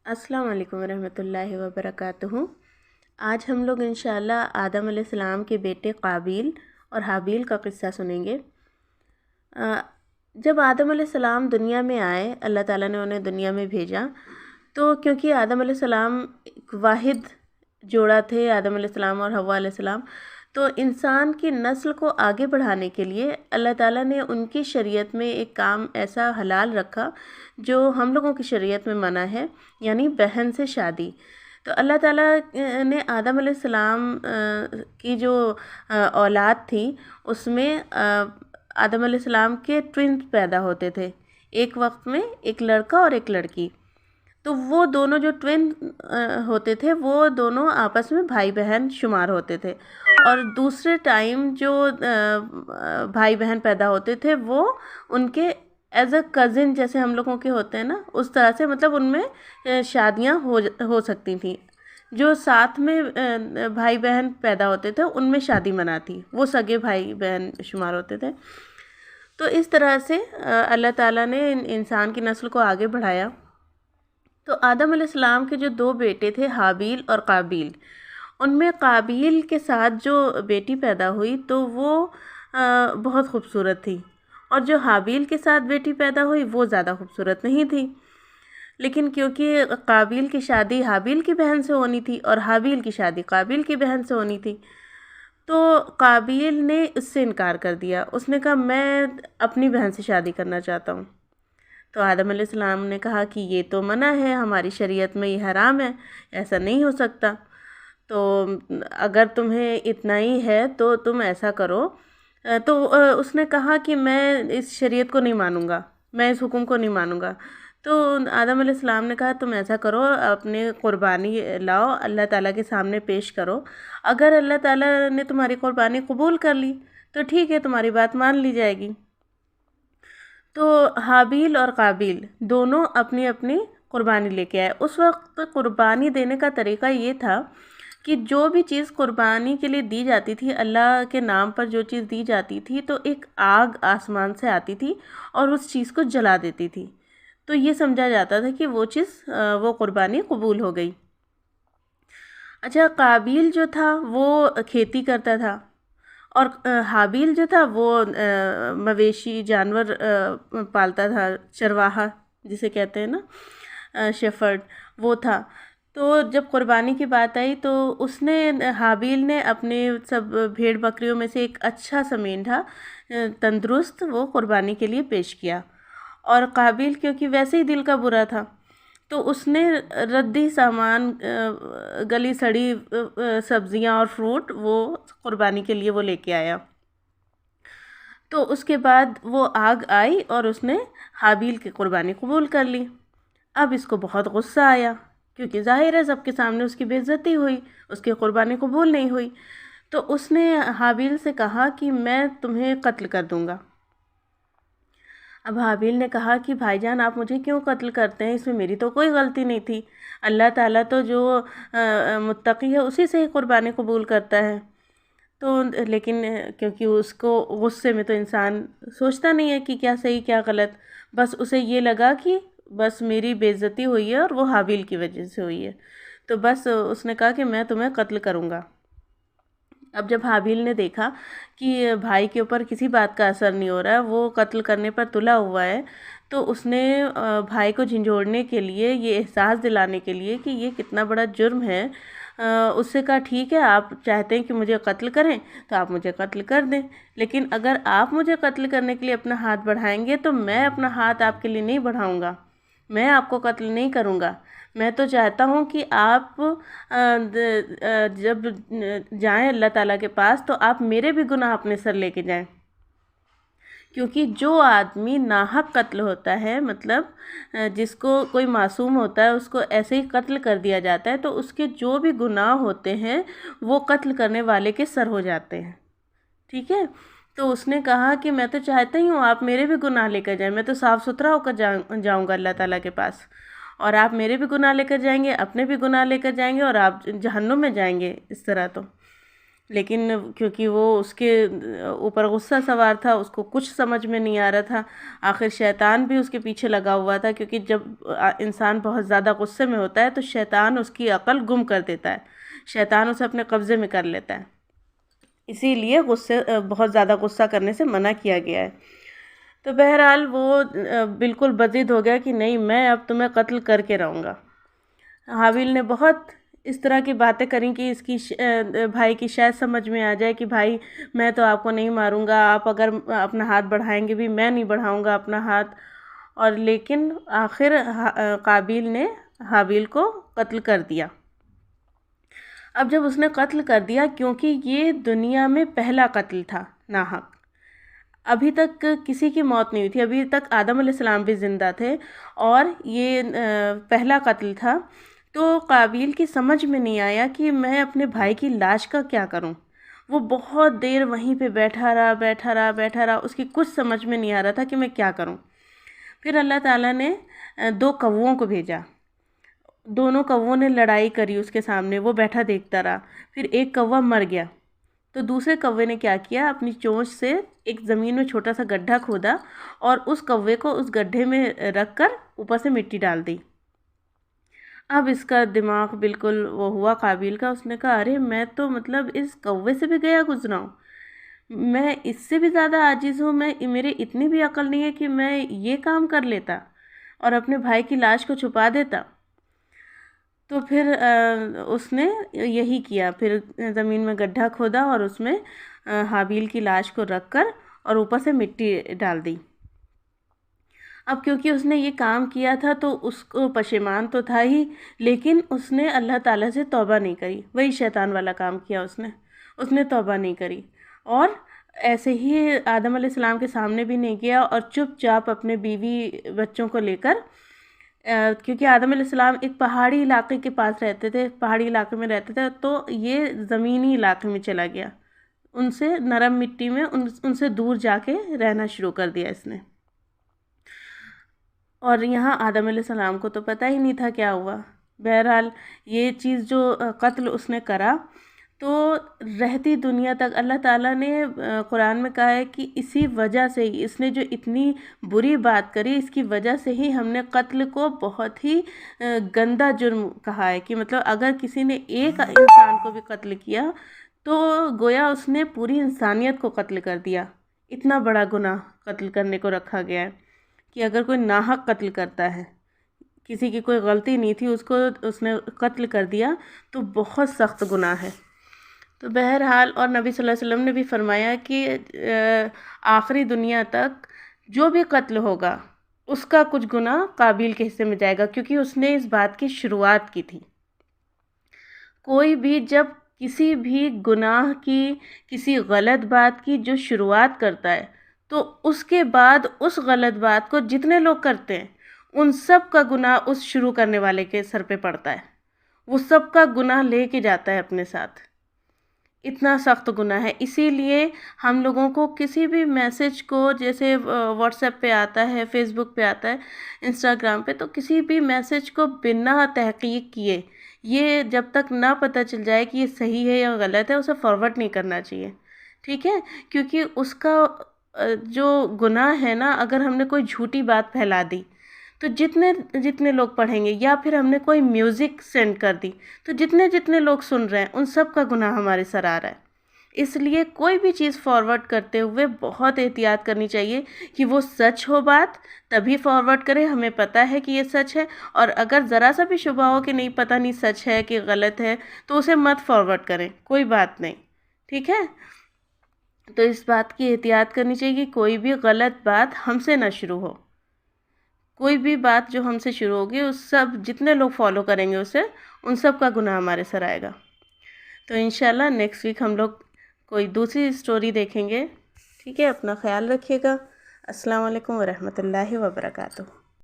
السلام علیکم ورحمۃ اللہ وبرکاتہ۔ آج ہم لوگ انشاءاللہ آدم علیہ السلام کے بیٹے قابیل اور حابیل کا قصہ سنیں گے۔ جب آدم علیہ السلام دنیا میں آئے، اللہ تعالیٰ نے انہیں دنیا میں بھیجا، تو کیونکہ آدم علیہ السلام ایک واحد جوڑا تھے، آدم علیہ السلام اور حوا علیہ السلام، تو انسان کی نسل کو آگے بڑھانے کے لیے اللہ تعالیٰ نے ان کی شریعت میں ایک کام ایسا حلال رکھا جو ہم لوگوں کی شریعت میں منع ہے، یعنی بہن سے شادی۔ تو اللہ تعالیٰ نے آدم علیہ السلام کی جو اولاد تھی، اس میں آدم علیہ السلام کے ٹوئنز پیدا ہوتے تھے، ایک وقت میں ایک لڑکا اور ایک لڑکی۔ تو وہ دونوں جو ٹوین ہوتے تھے، وہ دونوں آپس میں بھائی بہن شمار ہوتے تھے، اور دوسرے ٹائم جو بھائی بہن پیدا ہوتے تھے وہ ان کے ایز اے کزن جیسے ہم لوگوں کے ہوتے ہیں نا، اس طرح سے مطلب ان میں شادیاں ہو سکتی تھیں۔ جو ساتھ میں بھائی بہن پیدا ہوتے تھے ان میں شادی منع تھی، وہ سگے بھائی بہن شمار ہوتے تھے۔ تو اس طرح سے اللہ تعالیٰ نے انسان کی نسل کو آگے بڑھایا۔ تو آدم علیہ السلام کے جو دو بیٹے تھے، حابیل اور قابیل، ان میں قابیل کے ساتھ جو بیٹی پیدا ہوئی تو وہ بہت خوبصورت تھی، اور جو حابیل کے ساتھ بیٹی پیدا ہوئی وہ زیادہ خوبصورت نہیں تھی۔ لیکن کیونکہ قابیل کی شادی حابیل کی بہن سے ہونی تھی اور حابیل کی شادی قابیل کی بہن سے ہونی تھی، تو قابیل نے اس سے انکار کر دیا۔ اس نے کہا میں اپنی بہن سے شادی کرنا چاہتا ہوں۔ تو آدم علیہ السلام نے کہا کہ یہ تو منع ہے، ہماری شریعت میں یہ حرام ہے، ایسا نہیں ہو سکتا۔ تو اگر تمہیں اتنا ہی ہے تو تم ایسا کرو۔ تو اس نے کہا کہ میں اس شریعت کو نہیں مانوں گا، میں اس حکم کو نہیں مانوں گا۔ تو آدم علیہ السلام نے کہا تم ایسا کرو، اپنے قربانی لاؤ، اللہ تعالیٰ کے سامنے پیش کرو۔ اگر اللہ تعالیٰ نے تمہاری قربانی قبول کر لی تو ٹھیک ہے، تمہاری بات مان لی جائے گی۔ تو حابیل اور قابیل دونوں اپنی اپنی قربانی لے کے آئے۔ اس وقت قربانی دینے کا طریقہ یہ تھا کہ جو بھی چیز قربانی کے لیے دی جاتی تھی، اللہ کے نام پر جو چیز دی جاتی تھی، تو ایک آگ آسمان سے آتی تھی اور اس چیز کو جلا دیتی تھی، تو یہ سمجھا جاتا تھا کہ وہ چیز وہ قربانی قبول ہو گئی۔ اچھا، قابیل جو تھا وہ کھیتی کرتا تھا، اور حابیل جو تھا وہ مویشی جانور پالتا تھا، چرواہا جسے کہتے ہیں نا، شیفرڈ، وہ تھا۔ تو جب قربانی کی بات آئی تو اس نے حابیل نے اپنے سب بھیڑ بکریوں میں سے ایک اچھا سا مینڈھا تندرست وہ قربانی کے لیے پیش کیا، اور قابیل کیونکہ ویسے ہی دل کا برا تھا تو اس نے ردی سامان، گلی سڑی سبزیاں اور فروٹ وہ قربانی کے لیے وہ لے کے آیا۔ تو اس کے بعد وہ آگ آئی اور اس نے حابیل کی قربانی قبول کر لی۔ اب اس کو بہت غصہ آیا، کیونکہ ظاہر ہے سب کے سامنے اس کی بے عزتی ہوئی، اس کی قربانی قبول نہیں ہوئی۔ تو اس نے حابیل سے کہا کہ میں تمہیں قتل کر دوں گا۔ اب حابیل نے کہا کہ بھائی جان آپ مجھے کیوں قتل کرتے ہیں، اس میں میری تو کوئی غلطی نہیں تھی، اللہ تعالیٰ تو جو متقی ہے اسی سے ہی قربانی قبول کرتا ہے۔ تو لیکن کیونکہ اس کو غصے میں تو انسان سوچتا نہیں ہے کہ کیا صحیح کیا غلط، بس اسے یہ لگا کہ بس میری بے عزتی ہوئی ہے اور وہ حابیل کی وجہ سے ہوئی ہے، تو بس اس نے کہا کہ میں تمہیں قتل کروں گا۔ اب جب حابیل نے دیکھا کہ بھائی کے اوپر کسی بات کا اثر نہیں ہو رہا ہے، وہ قتل کرنے پر تلا ہوا ہے، تو اس نے بھائی کو جھنجھوڑنے کے لیے، یہ احساس دلانے کے لیے کہ یہ کتنا بڑا جرم ہے، اس سے کہا ٹھیک ہے، آپ چاہتے ہیں کہ مجھے قتل کریں تو آپ مجھے قتل کر دیں، لیکن اگر آپ مجھے قتل کرنے کے لیے اپنا ہاتھ بڑھائیں گے تو میں اپنا ہاتھ آپ کے لیے نہیں بڑھاؤں گا، میں آپ کو قتل نہیں کروں گا۔ میں تو چاہتا ہوں کہ آپ جب جائیں اللہ تعالیٰ کے پاس تو آپ میرے بھی گناہ اپنے سر لے کے جائیں، کیونکہ جو آدمی ناحق قتل ہوتا ہے، مطلب جس کو کوئی معصوم ہوتا ہے اس کو ایسے ہی قتل کر دیا جاتا ہے، تو اس کے جو بھی گناہ ہوتے ہیں وہ قتل کرنے والے کے سر ہو جاتے ہیں، ٹھیک ہے؟ تو اس نے کہا کہ میں تو چاہتا ہی ہوں آپ میرے بھی گناہ لے کر جائیں، میں تو صاف ستھرا ہو کر جاؤں گا اللہ تعالیٰ کے پاس، اور آپ میرے بھی گناہ لے کر جائیں گے، اپنے بھی گناہ لے کر جائیں گے، اور آپ جہنم میں جائیں گے اس طرح تو۔ لیکن کیونکہ وہ اس کے اوپر غصہ سوار تھا، اس کو کچھ سمجھ میں نہیں آ رہا تھا، آخر شیطان بھی اس کے پیچھے لگا ہوا تھا، کیونکہ جب انسان بہت زیادہ غصے میں ہوتا ہے تو شیطان اس کی عقل گم کر دیتا ہے، شیطان اسے اپنے قبضے میں کر لیتا ہے، اسی لیے بہت زیادہ غصہ کرنے سے منع کیا گیا ہے۔ تو بہرحال وہ بالکل بضد ہو گیا کہ نہیں، میں اب تمہیں قتل کر کے رہوں گا۔ حابیل نے بہت اس طرح کی باتیں کریں کہ اس کی بھائی کی شاید سمجھ میں آ جائے کہ بھائی میں تو آپ کو نہیں ماروں گا، آپ اگر اپنا ہاتھ بڑھائیں گے بھی میں نہیں بڑھاؤں گا اپنا ہاتھ، اور لیکن آخر قابیل نے حابیل کو قتل کر دیا۔ اب جب اس نے قتل کر دیا، کیونکہ یہ دنیا میں پہلا قتل تھا ناحق، ابھی تک کسی کی موت نہیں ہوئی تھی، ابھی تک آدم علیہ السلام بھی زندہ تھے، اور یہ پہلا قتل تھا، تو قابیل کی سمجھ میں نہیں آیا کہ میں اپنے بھائی کی لاش کا کیا کروں۔ وہ بہت دیر وہیں پہ بیٹھا رہا، اس کی کچھ سمجھ میں نہیں آ رہا تھا کہ میں کیا کروں۔ پھر اللہ تعالیٰ نے 2 کووں کو بھیجا، دونوں کووں نے لڑائی کری اس کے سامنے، وہ بیٹھا دیکھتا رہا، پھر ایک کوا مر گیا، تو دوسرے کوے نے کیا کیا، اپنی چونچ سے ایک زمین میں چھوٹا سا گڈھا کھودا اور اس کوے کو اس گڈھے میں رکھ کر اوپر سے مٹی ڈال دی۔ اب اس کا دماغ بالکل وہ ہوا قابیل کا، اس نے کہا ارے میں تو مطلب اس کوے سے بھی گیا گزرا ہوں، میں اس سے بھی زیادہ عاجز ہوں، میرے اتنی بھی عقل نہیں ہے کہ میں یہ کام کر لیتا اور اپنے بھائی کی لاش کو چھپا دیتا۔ تو پھر اس نے یہی کیا، پھر زمین میں گڈھا کھودا اور اس میں حابیل کی لاش کو رکھ کر اور اوپر سے مٹی ڈال دی۔ اب کیونکہ اس نے یہ کام کیا تھا تو اس کو پشیمان تو تھا ہی، لیکن اس نے اللہ تعالیٰ سے توبہ نہیں کری، وہی شیطان والا کام کیا اس نے توبہ نہیں کری، اور ایسے ہی آدم علیہ السلام کے سامنے بھی نہیں کیا، اور چپ چاپ اپنے بیوی بچوں کو لے کر، کیونکہ آدم علیہ السلام ایک پہاڑی علاقے کے پاس رہتے تھے، پہاڑی علاقے میں رہتے تھے، تو یہ زمینی علاقے میں چلا گیا، ان سے نرم مٹی میں ان سے دور جا کے رہنا شروع کر دیا اس نے۔ اور یہاں آدم علیہ السلام کو تو پتہ ہی نہیں تھا کیا ہوا۔ بہرحال یہ چیز جو قتل اس نے کرا، تو رہتی دنیا تک اللہ تعالیٰ نے قرآن میں کہا ہے کہ اسی وجہ سے ہی اس نے جو اتنی بری بات کری، اس کی وجہ سے ہی ہم نے قتل کو بہت ہی گندہ جرم کہا ہے، کہ مطلب اگر کسی نے ایک انسان کو بھی قتل کیا تو گویا اس نے پوری انسانیت کو قتل کر دیا۔ اتنا بڑا گناہ قتل کرنے کو رکھا گیا ہے کہ اگر کوئی ناحق قتل کرتا ہے، کسی کی کوئی غلطی نہیں تھی، اس نے قتل کر دیا، تو بہت سخت گناہ ہے۔ تو بہرحال، اور نبی صلی اللہ علیہ وسلم نے بھی فرمایا کہ آخری دنیا تک جو بھی قتل ہوگا اس کا کچھ گناہ قابیل کے حصے میں جائے گا، کیونکہ اس نے اس بات کی شروعات کی تھی۔ کوئی بھی جب کسی بھی گناہ کی، کسی غلط بات کی جو شروعات کرتا ہے، تو اس کے بعد اس غلط بات کو جتنے لوگ کرتے ہیں ان سب کا گناہ اس شروع کرنے والے کے سر پہ پڑتا ہے، وہ سب کا گناہ لے کے جاتا ہے اپنے ساتھ، اتنا سخت گناہ ہے۔ اسی لیے ہم لوگوں کو کسی بھی میسج کو، جیسے واٹس ایپ پہ آتا ہے، فیس بک پہ آتا ہے، انسٹاگرام پہ، تو کسی بھی میسج کو بنا تحقیق کیے، یہ جب تک نہ پتہ چل جائے کہ یہ صحیح ہے یا غلط ہے، اسے فارورڈ نہیں کرنا چاہیے، ٹھیک ہے؟ کیونکہ اس کا جو گناہ ہے نا، اگر ہم نے کوئی جھوٹی بات پھیلا دی تو جتنے لوگ پڑھیں گے، یا پھر ہم نے کوئی میوزک سینڈ کر دی تو جتنے لوگ سن رہے ہیں ان سب کا گناہ ہمارے سر آ رہا ہے۔ اس لیے کوئی بھی چیز فارورڈ کرتے ہوئے بہت احتیاط کرنی چاہیے کہ وہ سچ ہو بات، تبھی فارورڈ کریں، ہمیں پتہ ہے کہ یہ سچ ہے، اور اگر ذرا سا بھی شبہ ہو کہ نہیں پتہ نہیں سچ ہے کہ غلط ہے تو اسے مت فارورڈ کریں، کوئی بات نہیں، ٹھیک ہے؟ تو اس بات کی احتیاط کرنی چاہیے کہ کوئی بھی غلط بات ہم سے نہ شروع ہو، کوئی بھی بات جو ہم سے شروع ہوگی اس سب جتنے لوگ فالو کریں گے اسے، ان سب کا گناہ ہمارے سر آئے گا۔ تو انشاءاللہ نیکسٹ ویک ہم لوگ کوئی دوسری اسٹوری دیکھیں گے، ٹھیک ہے؟ اپنا خیال رکھیے گا۔ السلام علیکم ورحمۃ اللہ وبرکاتہ۔